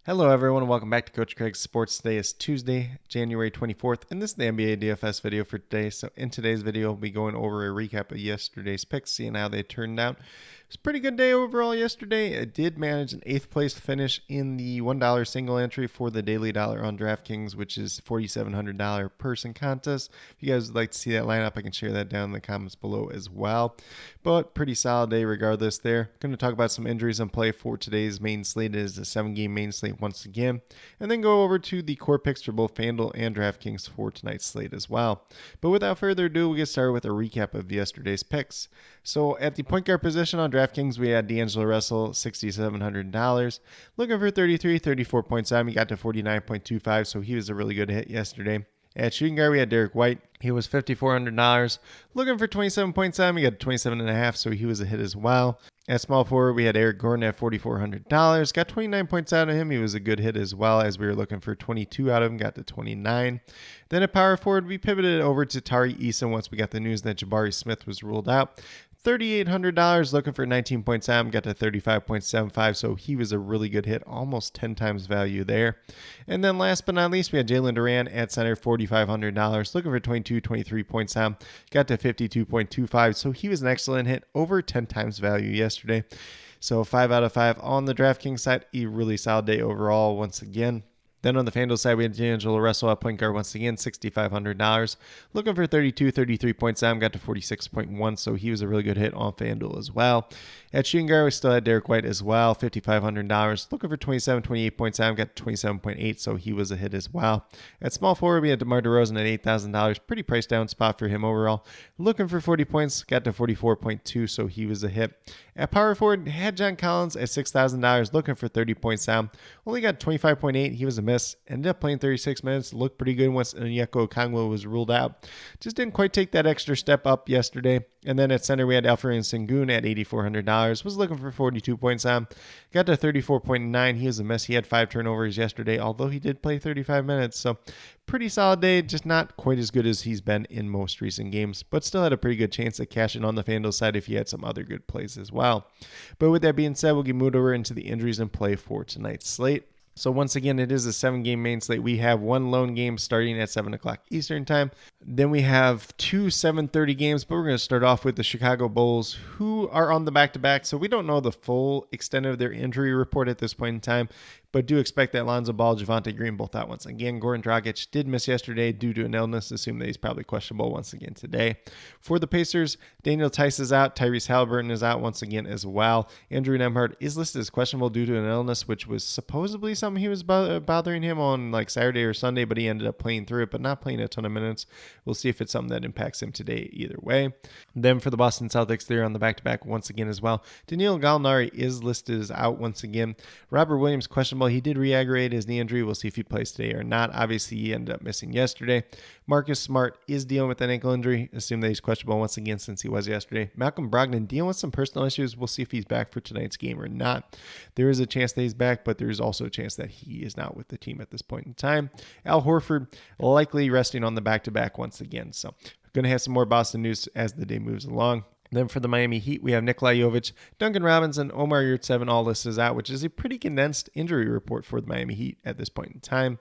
Hello, everyone, and welcome back to Coach Craig's Sports. Today is Tuesday, January 24th, and this is the NBA DFS video for today. So in today's video, we'll be going over a recap of yesterday's picks, seeing how they turned out. It was a pretty good day overall yesterday. I did manage an 8th place finish in the $1 single entry for the daily dollar on DraftKings, which is $4,700 person contest. If you guys would like to see that lineup, I can share that down in the comments below as well. But pretty solid day regardless there. Going to talk about some injuries in play for today's main slate. It is a 7-game main slate once again, and then go over to the core picks for both FanDuel and DraftKings for tonight's slate as well. But without further ado, we'll get started with a recap of yesterday's picks. So at the point guard position on DraftKings, we had D'Angelo Russell, $6,700. Looking for 34 points. He got to 49.25, so he was a really good hit yesterday. At shooting guard, we had Derek White. He was $5,400. Looking for 27 points. He got 27.5, so he was a hit as well. At small forward, we had Eric Gordon at $4,400. Got 29 points out of him. He was a good hit as well, as we were looking for 22 out of him. Got to 29. Then at power forward, we pivoted over to Tari Eason once we got the news that Jabari Smith was ruled out. $3,800, looking for 19 points out, got to 35.75, so he was a really good hit, almost 10 times value there. And then last but not least, we had Jalen Duran at center, $4,500, looking for 23 points out, got to 52.25, so he was an excellent hit, over 10 times value yesterday. So 5 out of 5 on the DraftKings side, a really solid day overall once again. Then on the FanDuel side, we had D'Angelo Russell at point guard once again, $6,500. Looking for 33 points out, got to 46.1, so he was a really good hit on FanDuel as well. At shooting guard, we still had Derek White as well, $5,500. Looking for 28 points out, got to 27.8, so he was a hit as well. At small forward, we had DeMar DeRozan at $8,000. Pretty price down spot for him overall. Looking for 40 points, got to 44.2, so he was a hit. At power forward, had John Collins at $6,000, looking for 30 points down. Only got 25.8. He was a miss. Ended up playing 36 minutes. Looked pretty good once Onyeka Okongwu was ruled out. Just didn't quite take that extra step up yesterday. And then at center, we had Alfred Sengun at $8,400. Was looking for 42 points down. Got to 34.9. He was a miss. He had 5 turnovers yesterday, although he did play 35 minutes. So pretty solid day, just not quite as good as he's been in most recent games, but still had a pretty good chance at cashing on the FanDuel side if he had some other good plays as well. But with that being said, we'll get moved over into the injuries in play for tonight's slate. So once again, it is a 7-game main slate. We have one lone game starting at 7 o'clock Eastern time. Then we have 2 7:30 games, but we're going to start off with the Chicago Bulls, who are on the back-to-back. So we don't know the full extent of their injury report at this point in time, but do expect that Lonzo Ball, Javonte Green both out once again. Goran Dragic did miss yesterday due to an illness. Assume that he's probably questionable once again today. For the Pacers, Daniel Tice is out. Tyrese Halliburton is out once again as well. Andrew Nembhard is listed as questionable due to an illness, which was supposedly something he was bothering him on like Saturday or Sunday, but he ended up playing through it, but not playing a ton of minutes. We'll see if it's something that impacts him today either way. Then for the Boston Celtics, they're on the back-to-back once again as well. Danilo Gallinari is listed as out once again. Robert Williams questionable. He did re-aggravate his knee injury. We'll see if he plays today or not. Obviously, he ended up missing yesterday. Marcus Smart is dealing with an ankle injury. Assume that he's questionable once again since he was yesterday. Malcolm Brogdon dealing with some personal issues. We'll see if he's back for tonight's game or not. There is a chance that he's back, but there is also a chance that he is not with the team at this point in time. Al Horford likely resting on the back-to-back once again. So going to have some more Boston news as the day moves along. Then for the Miami Heat, we have Nikola Jovic, Duncan Robinson, Omar Yurtseven all listed out, which is a pretty condensed injury report for the Miami Heat at this point in time.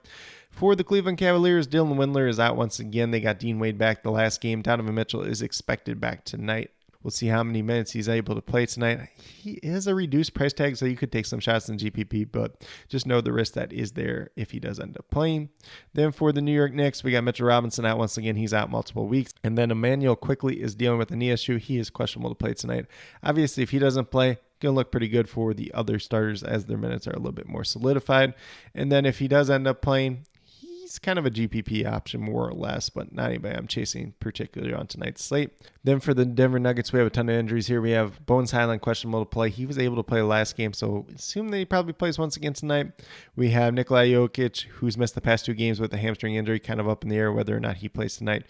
For the Cleveland Cavaliers, Dylan Windler is out once again. They got Dean Wade back the last game. Donovan Mitchell is expected back tonight. We'll see how many minutes he's able to play tonight. He is a reduced price tag, so you could take some shots in GPP, but just know the risk that is there if he does end up playing. Then for the New York Knicks, we got Mitchell Robinson out once again. He's out multiple weeks. And then Emmanuel quickly is dealing with a knee issue. He is questionable to play tonight. Obviously, if he doesn't play, going to look pretty good for the other starters as their minutes are a little bit more solidified. And then if he does end up playing, he's kind of a GPP option more or less, but not anybody I'm chasing particularly on tonight's slate. Then for the Denver Nuggets, we have a ton of injuries here. We have Bones Highland questionable to play. He was able to play last game, so assume that he probably plays once again tonight. We have Nikola Jokic, who's missed the past 2 games with a hamstring injury, kind of up in the air whether or not he plays tonight.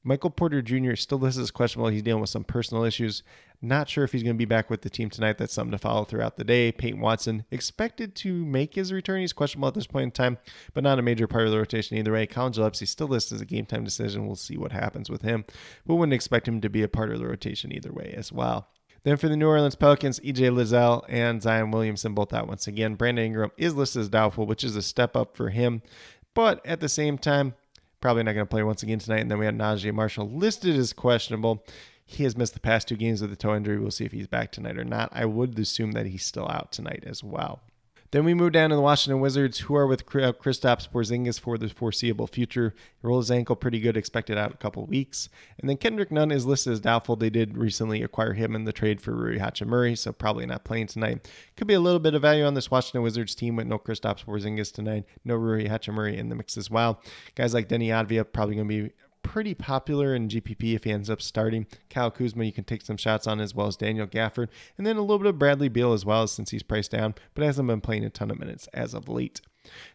Michael Porter Jr. still listed as questionable. He's dealing with some personal issues. Not sure if he's going to be back with the team tonight. That's something to follow throughout the day. Peyton Watson expected to make his return. He's questionable at this point in time, but not a major part of the rotation either way. Colin Gillespie still listed as a game time decision. We'll see what happens with him, but wouldn't expect him to be a part of the rotation either way as well. Then for the New Orleans Pelicans, EJ Lizzell and Zion Williamson both out once again. Brandon Ingram is listed as doubtful, which is a step up for him. But at the same time, probably not going to play once again tonight. And then we had Najee Marshall listed as questionable. He has missed the past 2 games with a toe injury. We'll see if he's back tonight or not. I would assume that he's still out tonight as well. Then we move down to the Washington Wizards, who are with Kristaps Porzingis for the foreseeable future. He rolled his ankle pretty good, expected out a couple of weeks. And then Kendrick Nunn is listed as doubtful. They did recently acquire him in the trade for Rui Hachimura, so probably not playing tonight. Could be a little bit of value on this Washington Wizards team with no Kristaps Porzingis tonight, no Rui Hachimura in the mix as well. Guys like Denny Advia probably going to be pretty popular in GPP if he ends up starting. Kyle Kuzma you can take some shots on, as well as Daniel Gafford, and then a little bit of Bradley Beal as well, since he's priced down, but hasn't been playing a ton of minutes as of late.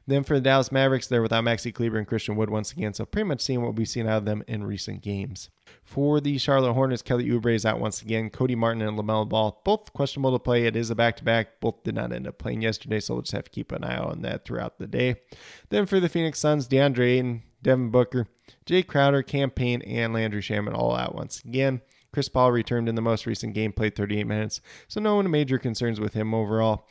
Then for the Dallas Mavericks, they're without Maxi Kleber and Christian Wood once again, so pretty much seeing what we've seen out of them in recent games. For the Charlotte Hornets, Kelly Oubre is out once again. Cody Martin and LaMelo Ball, both questionable to play. It is a back-to-back. Both did not end up playing yesterday, so we'll just have to keep an eye on that throughout the day. Then for the Phoenix Suns, DeAndre Ayton, Devin Booker, Jay Crowder, Cam Payne, and Landry Shamet all out once again. Chris Paul returned in the most recent game, played 38 minutes, so no major concerns with him overall.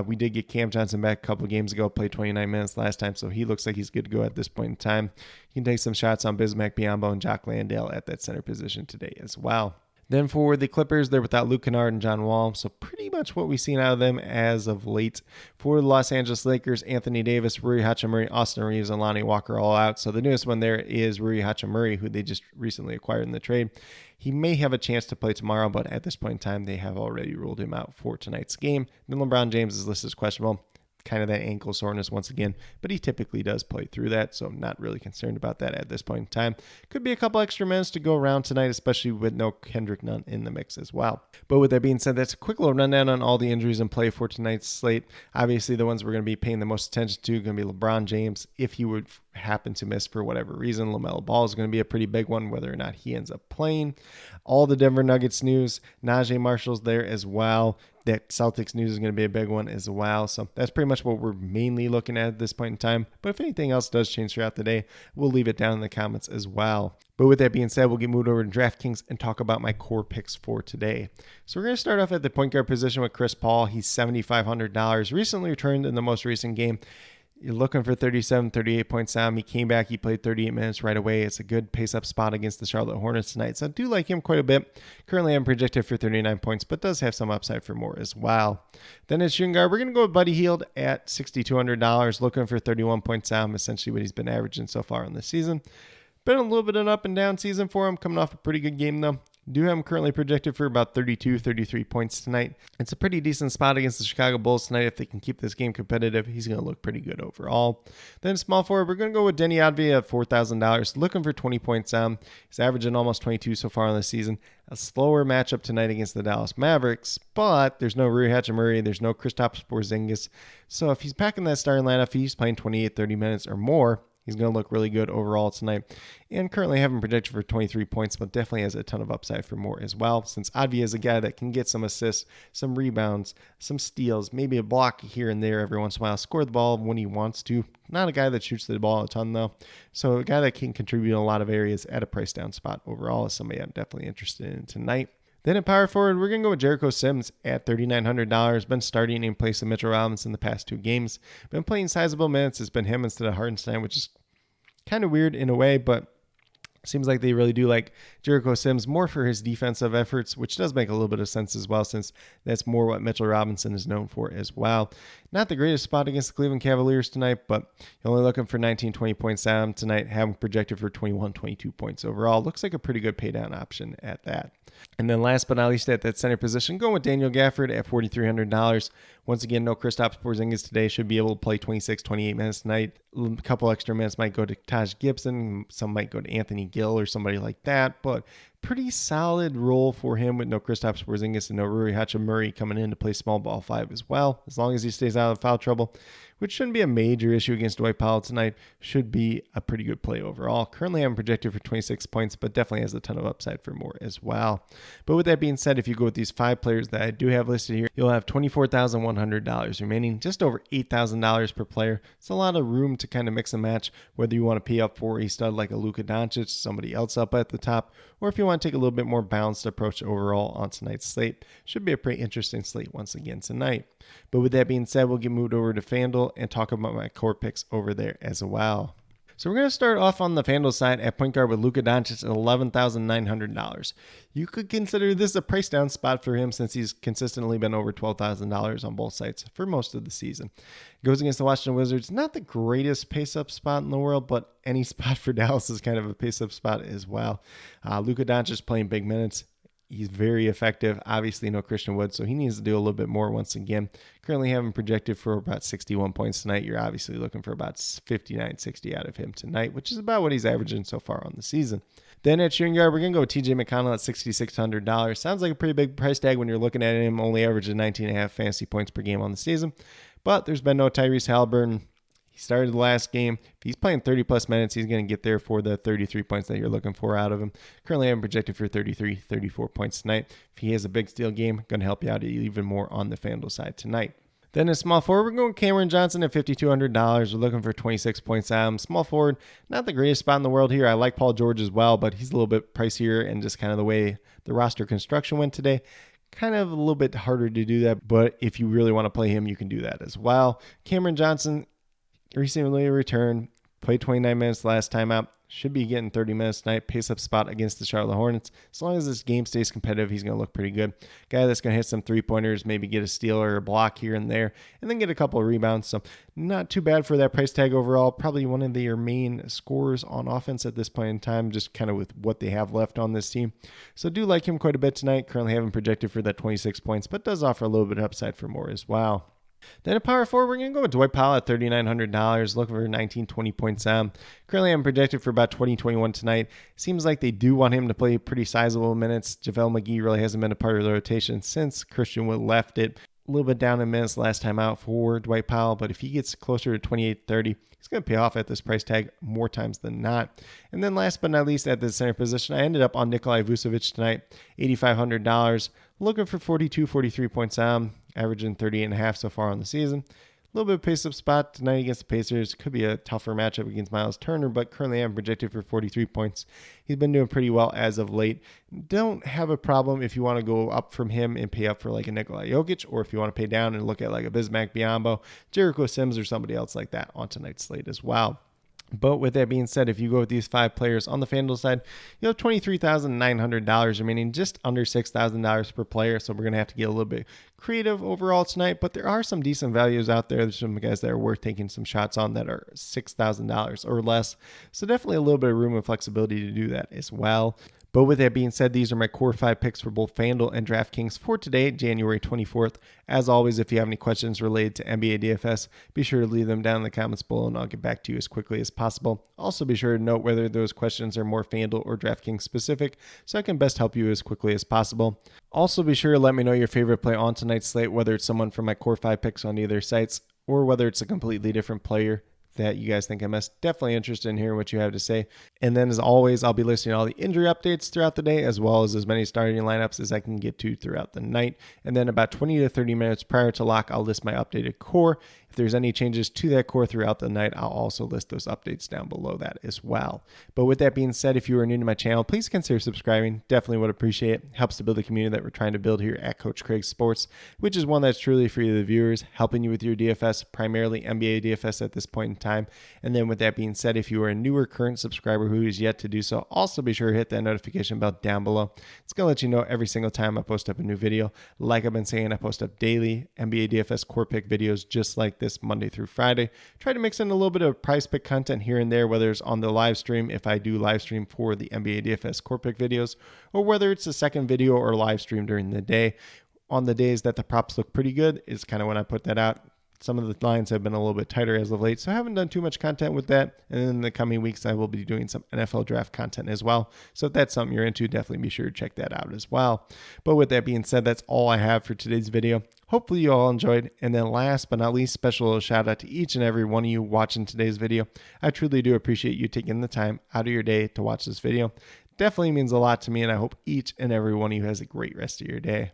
We did get Cam Johnson back a couple games ago, played 29 minutes last time, so he looks like he's good to go at this point in time. You can take some shots on Bismack Biyombo and Jock Landale at that center position today as well. Then for the Clippers, they're without Luke Kennard and John Wall, so pretty much what we've seen out of them as of late. For the Los Angeles Lakers, Anthony Davis, Rui Hachimura, Austin Reeves, and Lonnie Walker all out. So the newest one there is Rui Hachimura, who they just recently acquired in the trade. He may have a chance to play tomorrow, but at this point in time, they have already ruled him out for tonight's game. Then LeBron James is listed as questionable. Kind of that ankle soreness once again, but he typically does play through that, so I'm not really concerned about that at this point in time. Could be a couple extra minutes to go around tonight, especially with no Kendrick Nunn in the mix as well. But with that being said, that's a quick little rundown on all the injuries in play for tonight's slate. Obviously, the ones we're going to be paying the most attention to are going to be LeBron James. If he would happen to miss for whatever reason, LaMelo Ball is going to be a pretty big one, whether or not he ends up playing. All the Denver Nuggets news, Najee Marshall's there as well. That Celtics news is going to be a big one as well. So that's pretty much what we're mainly looking at this point in time. But if anything else does change throughout the day, we'll leave it down in the comments as well. But with that being said, we'll get moved over to DraftKings and talk about my core picks for today. So we're going to start off at the point guard position with Chris Paul. He's $7,500. Recently returned in the most recent game. You're looking for 37, 38 points down. He came back. He played 38 minutes right away. It's a good pace-up spot against the Charlotte Hornets tonight. So I do like him quite a bit. Currently, I'm projected for 39 points, but does have some upside for more as well. Then at shooting guard, we're going to go with Buddy Hield at $6,200. Looking for 31 points down, essentially what he's been averaging so far in the season. Been a little bit of an up and down season for him. Coming off a pretty good game, though. Do have him currently projected for about 32, 33 points tonight. It's a pretty decent spot against the Chicago Bulls tonight. If they can keep this game competitive, he's going to look pretty good overall. Then small forward, we're going to go with Denny Advia at $4,000. Looking for 20 points down. He's averaging almost 22 so far in the season. A slower matchup tonight against the Dallas Mavericks, but there's no Rui Hachimura, there's no Kristaps Porzingis. So if he's packing that starting lineup, if he's playing 28, 30 minutes or more, he's going to look really good overall tonight. And currently haven't projected for 23 points, but definitely has a ton of upside for more as well, since Advia is a guy that can get some assists, some rebounds, some steals, maybe a block here and there every once in a while, score the ball when he wants to. Not a guy that shoots the ball a ton, though. So a guy that can contribute in a lot of areas at a price down spot overall is somebody I'm definitely interested in tonight. Then at power forward, we're going to go with Jericho Sims at $3,900. Been starting in place of Mitchell Robinson the past 2 games. Been playing sizable minutes. It's been him instead of Hartenstein, which is kind of weird in a way, but seems like they really do like Jericho Sims more for his defensive efforts, which does make a little bit of sense as well, since that's more what Mitchell Robinson is known for as well. Not the greatest spot against the Cleveland Cavaliers tonight, but you're only looking for 19, 20 points down tonight, having projected for 21, 22 points overall. Looks like a pretty good pay down option at that. And then last but not least, at that center position, going with Daniel Gafford at $4,300. Once again, no Kristaps Porzingis today. Should be able to play 26, 28 minutes tonight. A couple extra minutes might go to Taj Gibson. Some might go to Anthony Gill or somebody like that. But pretty solid role for him with no Kristaps Porzingis and no Rui Hachimura coming in to play small ball 5 as well. As long as he stays out of foul trouble, which shouldn't be a major issue against Dwight Powell tonight. Should be a pretty good play overall. Currently, I'm projected for 26 points, but definitely has a ton of upside for more as well. But with that being said, if you go with these 5 players that I do have listed here, you'll have $24,100 remaining, just over $8,000 per player. It's a lot of room to kind of mix and match, whether you want to pay up for a stud like a Luka Doncic, somebody else up at the top, or if you want to take a little bit more balanced approach overall on tonight's slate. Should be a pretty interesting slate once again tonight. But with that being said, we'll get moved over to FanDuel and talk about my core picks over there as well. So we're going to start off on the FanDuel side at point guard with Luka Doncic at $11,900. You could consider this a price down spot for him since he's consistently been over $12,000 on both sites for most of the season. Goes against the Washington Wizards. Not the greatest pace-up spot in the world, but any spot for Dallas is kind of a pace-up spot as well. Luka Doncic playing big minutes. He's very effective. Obviously, no Christian Wood, so he needs to do a little bit more once again. Currently having projected for about 61 points tonight. You're obviously looking for about 59, 60 out of him tonight, which is about what he's averaging so far on the season. Then at shooting guard, we're going to go with TJ McConnell at $6,600. Sounds like a pretty big price tag when you're looking at him, only averaging 19.5 fantasy points per game on the season. But there's been no Tyrese Halliburton. He started the last game. If he's playing 30-plus minutes, he's going to get there for the 33 points that you're looking for out of him. Currently, I'm projected for 33, 34 points tonight. If he has a big steal game, going to help you out even more on the FanDuel side tonight. Then in small forward, we're going Cameron Johnson at $5,200. We're looking for 26 points out of him. Small forward, not the greatest spot in the world here. I like Paul George as well, but he's a little bit pricier, and just kind of the way the roster construction went today, kind of a little bit harder to do that. But if you really want to play him, you can do that as well. Cameron Johnson recently returned, played 29 minutes last time out. Should be getting 30 minutes tonight. Pace up spot against the Charlotte Hornets. As long as this game stays competitive, he's going to look pretty good. Guy that's going to hit some 3-pointers, maybe get a steal or a block here and there, and then get a couple of rebounds. So not too bad for that price tag overall. Probably one of their main scorers on offense at this point in time, just kind of with what they have left on this team. So do like him quite a bit tonight. Currently haven't projected for that 26 points, but does offer a little bit of upside for more as well. Then at power forward, we're going to go with Dwight Powell at $3,900, looking for 19, 20 points out. Currently, I'm projected for about 20, 21 tonight. Seems like they do want him to play pretty sizable minutes. JaVale McGee really hasn't been a part of the rotation since Christian Wood left it. A little bit down in minutes last time out for Dwight Powell, but if he gets closer to 28, 30, he's going to pay off at this price tag more times than not. And then last but not least, at the center position, I ended up on Nikolai Vucevic tonight, $8,500, looking for 42, 43 points out. Averaging 38.5 so far on the season. A little bit of pace-up spot tonight against the Pacers. Could be a tougher matchup against Miles Turner, but currently I'm projected for 43 points. He's been doing pretty well as of late. Don't have a problem if you want to go up from him and pay up for like a Nikola Jokic, or if you want to pay down and look at like a Bismack Biyombo, Jericho Sims, or somebody else like that on tonight's slate as well. But with that being said, if you go with these 5 players on the FanDuel side, you have $23,900 remaining, just under $6,000 per player. So we're going to have to get a little bit creative overall tonight, but there are some decent values out there. There's some guys that are worth taking some shots on that are $6,000 or less. So definitely a little bit of room and flexibility to do that as well. But with that being said, these are my core 5 picks for both FanDuel and DraftKings for today, January 24th. As always, if you have any questions related to NBA DFS, be sure to leave them down in the comments below and I'll get back to you as quickly as possible. Also, be sure to note whether those questions are more FanDuel or DraftKings specific so I can best help you as quickly as possible. Also, be sure to let me know your favorite play on tonight's slate, whether it's someone from my core 5 picks on either sites or whether it's a completely different player that you guys think I missed. Definitely interested in hearing what you have to say. And then as always, I'll be listing all the injury updates throughout the day, as well as many starting lineups as I can get to throughout the night. And then about 20 to 30 minutes prior to lock, I'll list my updated core. If there's any changes to that core throughout the night, I'll also list those updates down below that as well. But with that being said, if you are new to my channel, please consider subscribing. Definitely would appreciate it. Helps to build the community that we're trying to build here at Coach Craig Sports, which is one that's truly for you, the viewers, helping you with your DFS, primarily NBA DFS at this point in time. And then with that being said, if you are a newer current subscriber who is yet to do so, also be sure to hit that notification bell down below. It's going to let you know every single time I post up a new video. Like I've been saying, I post up daily NBA DFS core pick videos just like this Monday through Friday. Try to mix in a little bit of prize pick content here and there, whether it's on the live stream, if I do live stream for the NBA DFS core pick videos, or whether it's a second video or live stream during the day. On the days that the props look pretty good is kind of when I put that out. some of the lines have been a little bit tighter as of late, so I haven't done too much content with that. And in the coming weeks, I will be doing some NFL draft content as well. So if that's something you're into, definitely be sure to check that out as well. But with that being said, that's all I have for today's video. Hopefully you all enjoyed. And then last but not least, special shout out to each and every one of you watching today's video. I truly do appreciate you taking the time out of your day to watch this video. Definitely means a lot to me, and I hope each and every one of you has a great rest of your day.